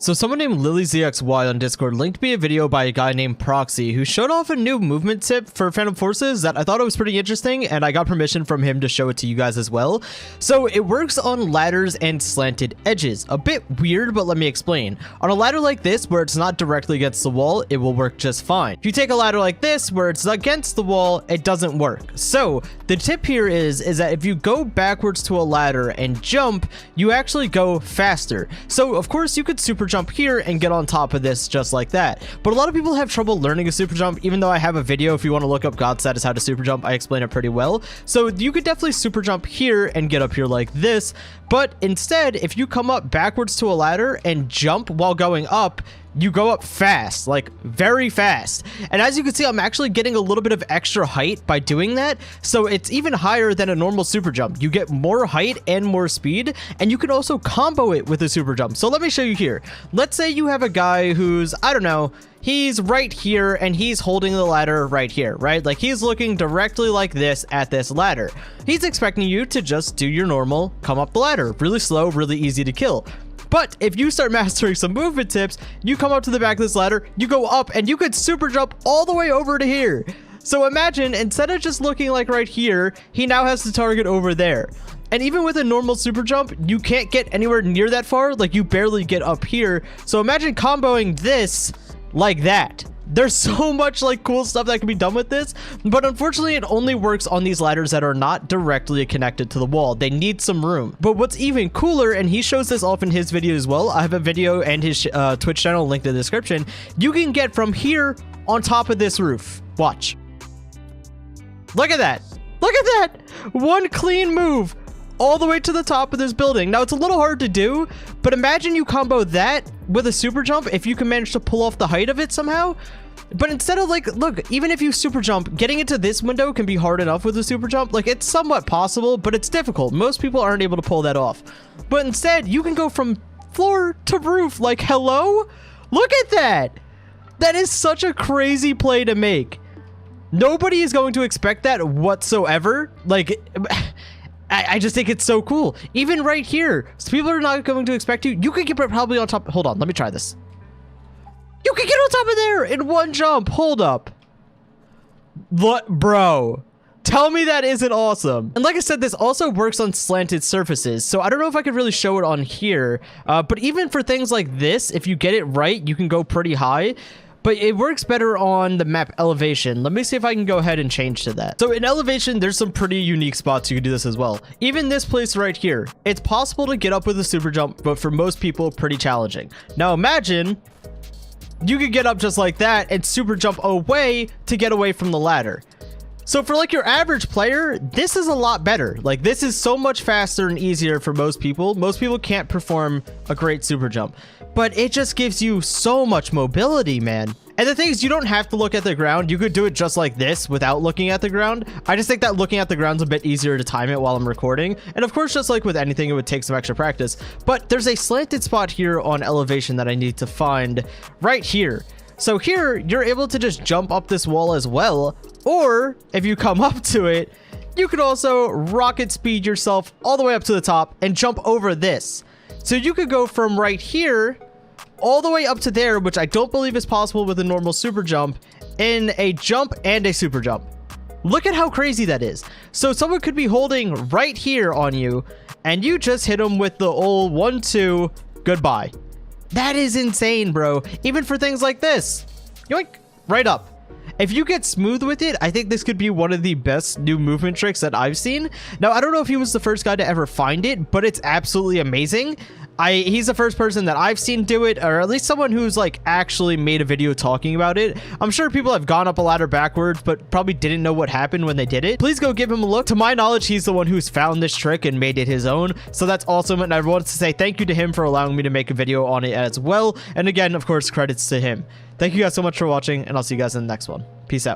So someone named LilyZXY on Discord linked me a video by a guy named Proxy who showed off a new movement tip for Phantom Forces that I thought it was pretty interesting, and I got permission from him to show it to you guys as well. So it works on ladders and slanted edges. A bit weird, but let me explain. On a ladder like this, where it's not directly against the wall, it will work just fine. If you take a ladder like this, where it's against the wall, it doesn't work. So the tip here is that if you go backwards to a ladder and jump, you actually go faster. So of course you could super jump here and get on top of this just like that, but a lot of people have trouble learning a super jump. Even though I have a video, if you want to look up Godstatus how to super jump, I explain it pretty well. So you could definitely super jump here and get up here like this, but instead if you come up backwards to a ladder and jump while going up, you go up fast, like very fast. And as you can see, I'm actually getting a little bit of extra height by doing that. So it's even higher than a normal super jump. You get more height and more speed, and you can also combo it with a super jump. So let me show you here. Let's say you have a guy who's, I don't know, he's right here and he's holding the ladder right here, right? Like he's looking directly like this at this ladder. He's expecting you to just do your normal, come up the ladder, really slow, really easy to kill. But if you start mastering some movement tips, you come up to the back of this ladder, you go up, and you could super jump all the way over to here. So imagine, instead of just looking like right here, he now has the target over there. And even with a normal super jump, you can't get anywhere near that far. Like you barely get up here. So imagine comboing this like that. There's so much like cool stuff that can be done with this, but unfortunately it only works on these ladders that are not directly connected to the wall. They need some room. But what's even cooler, and he shows this off in his video as well, I have a video and his Twitch channel linked in the description, you can get from here on top of this roof. Watch. Look at that. Look at that. One clean move all the way to the top of this building. Now it's a little hard to do, but imagine you combo that with a super jump if you can manage to pull off the height of it somehow. But instead of like, look, even if you super jump, getting into this window can be hard enough with a super jump. Like it's somewhat possible, but it's difficult. Most people aren't able to pull that off. But instead you can go from floor to roof. Like, hello? Look at that. That is such a crazy play to make. Nobody is going to expect that whatsoever. Like, I just think it's so cool. Even right here, so people are not going to expect you. You could get probably on top. Hold on, let me try this. You can get on top of there in one jump. Hold up. What, bro? Tell me that isn't awesome. And like I said, this also works on slanted surfaces. So I don't know if I could really show it on here. But even for things like this, if you get it right, you can go pretty high. But it works better on the map elevation. Let me see if I can go ahead and change to that. So in elevation, there's some pretty unique spots you can do this as well. Even this place right here, it's possible to get up with a super jump, but for most people, pretty challenging. Now imagine you could get up just like that and super jump away to get away from the ladder. So for like your average player, this is a lot better. Like this is so much faster and easier for most people. Most people can't perform a great super jump, but it just gives you so much mobility, man. And the thing is, you don't have to look at the ground. You could do it just like this without looking at the ground. I just think that looking at the ground's a bit easier to time it while I'm recording. And of course, just like with anything, it would take some extra practice. But there's a slanted spot here on elevation that I need to find right here. So here, you're able to just jump up this wall as well. Or if you come up to it, you could also rocket speed yourself all the way up to the top and jump over this. So you could go from right here all the way up to there, which I don't believe is possible with a normal super jump, in a jump and a super jump. Look at how crazy that is. So someone could be holding right here on you, and you just hit them with the old 1-2, goodbye. That is insane, bro. Even for things like this. Yoink, right up. If you get smooth with it, I think this could be one of the best new movement tricks that I've seen. Now, I don't know if he was the first guy to ever find it, but it's absolutely amazing. He's the first person that I've seen do it, or at least someone who's like actually made a video talking about it. I'm sure people have gone up a ladder backwards, but probably didn't know what happened when they did it. Please go give him a look. To my knowledge, he's the one who's found this trick and made it his own. So that's awesome. And I wanted to say thank you to him for allowing me to make a video on it as well. And again, of course, credits to him. Thank you guys so much for watching, and I'll see you guys in the next one. Peace out.